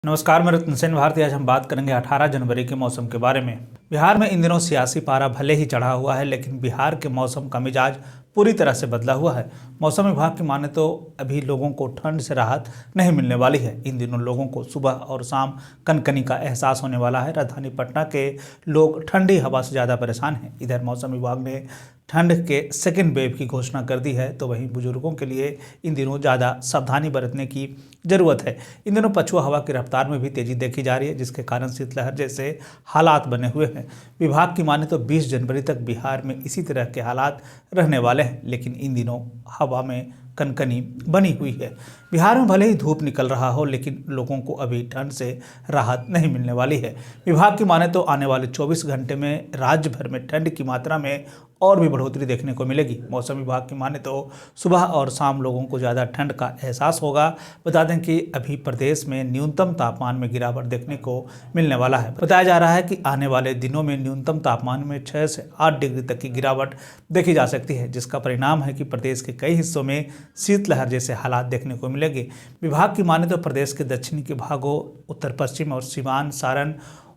नमस्कार, मैं रत्न सेन भारती। आज हम बात करेंगे 18 जनवरी के मौसम के बारे में। बिहार में इन दिनों सियासी पारा भले ही चढ़ा हुआ है, लेकिन बिहार के मौसम का मिजाज पूरी तरह से बदला हुआ है। मौसम विभाग की माने तो अभी लोगों को ठंड से राहत नहीं मिलने वाली है। इन दिनों लोगों को सुबह और शाम कनकनी का एहसास होने वाला है। राजधानी पटना के लोग ठंडी हवा से ज़्यादा परेशान हैं। इधर मौसम विभाग ने ठंड के सेकेंड वेव की घोषणा कर दी है, तो वहीं बुजुर्गों के लिए इन दिनों ज़्यादा सावधानी बरतने की ज़रूरत है। इन दिनों पछुआ हवा की रफ्तार में भी तेज़ी देखी जा रही है, जिसके कारण शीतलहर जैसे हालात बने हुए हैं। विभाग की माने तो 20 जनवरी तक बिहार में इसी तरह के हालात रहने वाले हैं, लेकिन इन दिनों हवा में कनकनी बनी हुई है। बिहार में भले ही धूप निकल रहा हो, लेकिन लोगों को अभी ठंड से राहत नहीं मिलने वाली है। विभाग की माने तो आने वाले 24 घंटे में राज्य भर में ठंड की मात्रा में और भी बढ़ोतरी देखने को मिलेगी। मौसम विभाग की माने तो सुबह और शाम लोगों को ज़्यादा ठंड का एहसास होगा। बता दें कि अभी प्रदेश में न्यूनतम तापमान में गिरावट देखने को मिलने वाला है। बताया जा रहा है कि आने वाले दिनों में न्यूनतम तापमान में 6 से 8 डिग्री तक की गिरावट देखी जा सकती है, जिसका परिणाम है कि प्रदेश के कई हिस्सों में शीतलहर जैसे हालात देखने को मिलेंगे। विभाग की माने तो प्रदेश के दक्षिणी के भागों, उत्तर पश्चिम और सीवान, सारण,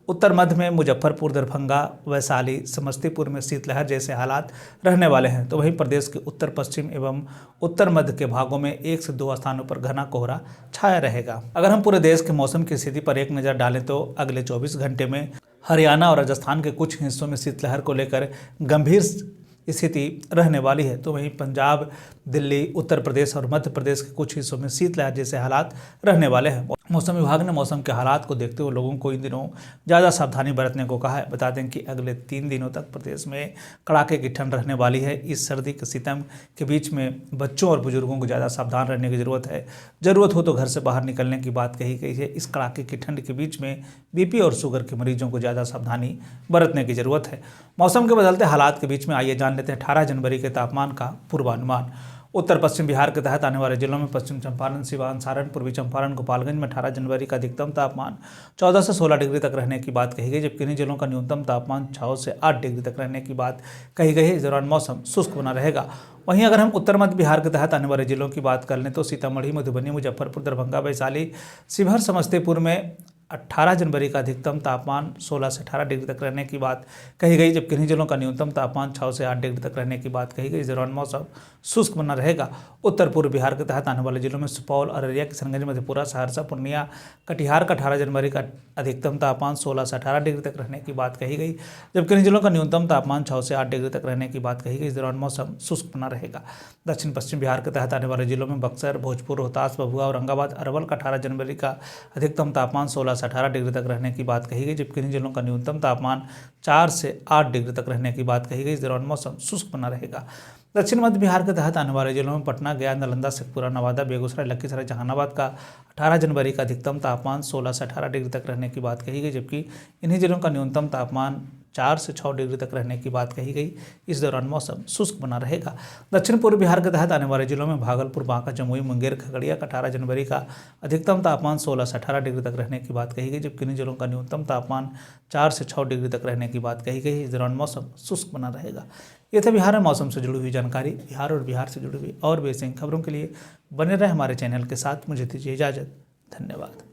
उत्तर मध्य में मुजफ्फरपुर, दरभंगा, वैशाली, समस्तीपुर में शीतलहर जैसे हालात रहने वाले हैं। तो वहीं प्रदेश के उत्तर पश्चिम एवं उत्तर मध्य के भागों में 1 से 2 स्थानों पर घना कोहरा छाया रहेगा। अगर हम पूरे देश के मौसम की स्थिति पर एक नज़र डालें तो अगले 24 घंटे में हरियाणा और राजस्थान के कुछ हिस्सों में शीतलहर को लेकर गंभीर स्थिति रहने वाली है। तो वहीं पंजाब, दिल्ली, उत्तर प्रदेश और मध्य प्रदेश के कुछ हिस्सों में शीतलहर जैसे हालात रहने वाले हैं। मौसम विभाग ने मौसम के हालात को देखते हुए लोगों को इन दिनों ज़्यादा सावधानी बरतने को कहा है। बता दें कि अगले 3 दिनों तक प्रदेश में कड़ाके की ठंड रहने वाली है। इस सर्दी के सितम के बीच में बच्चों और बुजुर्गों को ज़्यादा सावधान रहने की ज़रूरत है। ज़रूरत हो तो घर से बाहर निकलने की बात कही गई है। इस कड़ाके की ठंड के बीच में बीपी और शुगर के मरीजों को ज़्यादा सावधानी बरतने की ज़रूरत है। मौसम के बदलते हालात के बीच में आइए जान लेते हैं 18 जनवरी के तापमान का पूर्वानुमान। उत्तर पश्चिम बिहार के तहत आने वाले जिलों में पश्चिम चंपारण, सिवान, सारण, पूर्वी चंपारण, गोपालगंज में 18 जनवरी का अधिकतम तापमान 14 से 16 डिग्री तक रहने की बात कही गई, जबकि इन्हीं जिलों का न्यूनतम तापमान 6 से 8 डिग्री तक रहने की बात कही गई है। इस दौरान मौसम शुष्क बना रहेगा। वहीं अगर हम उत्तर मध्य बिहार के तहत आने वाले जिलों की बात कर लें तो सीतामढ़ी, मधुबनी, मुजफ्फरपुर, दरभंगा, वैशाली, शिवहर, समस्तीपुर में 18 जनवरी का अधिकतम तापमान 16 से 18 डिग्री तक रहने की बात कही गई, जबकि इन्हीं जिलों का न्यूनतम तापमान 6 से 8 डिग्री तक रहने की बात कही गई। इस दौरान मौसम शुष्क बना रहेगा। उत्तर पूर्व बिहार के तहत आने वाले जिलों में सुपौल, अररिया, किशनगंज, मधेपुरा, सहरसा, पूर्णिया, कटिहार का 18 जनवरी का अधिकतम तापमान 16 से 18 डिग्री तक रहने की बात कही गई, जबकि इन जिलों का न्यूनतम तापमान 6 से 8 डिग्री तक रहने की बात कही गई। इस दौरान मौसम शुष्क बना रहेगा। दक्षिण पश्चिम बिहार के तहत आने वाले जिलों में बक्सर, भोजपुर, रोहतास, भभुआ, औरंगाबाद, अरवल का 18 जनवरी का अधिकतम तापमान 16 से 18 डिग्री तक रहने की बात कही गई, जबकि इन जिलों का न्यूनतम तापमान 4 से 8 डिग्री तक रहने की बात कही गई। इस दौरान मौसम शुष्क बना रहेगा। दक्षिण मध्य बिहार के तहत आने वाले जिलों में पटना, गया, नालंदा, शेखपुरा, नवादा, बेगूसराय, लखीसराय, जहानाबाद का 18 जनवरी का अधिकतम तापमान 16 से 18 डिग्री तक रहने की बात कही गई, जबकि इन्हीं जिलों का न्यूनतम तापमान 4 से 6 डिग्री तक रहने की बात कही गई। इस दौरान मौसम शुष्क बना रहेगा। दक्षिण पूर्व बिहार के तहत आने वाले जिलों में भागलपुर, बांका, जमुई, मुंगेर, खगड़िया का 18 जनवरी का अधिकतम तापमान 16 से 18 डिग्री तक रहने की बात कही गई, जबकि इन जिलों का न्यूनतम तापमान 4 से 6 डिग्री तक रहने की बात कही गई। इस दौरान मौसम शुष्क बना रहेगा। ये थे बिहार में मौसम से जुड़ी हुई जानकारी। बिहार और बिहार से जुड़ी हुई और बेसिक खबरों के लिए बने रहे हमारे चैनल के साथ। मुझे दीजिए इजाज़त। धन्यवाद।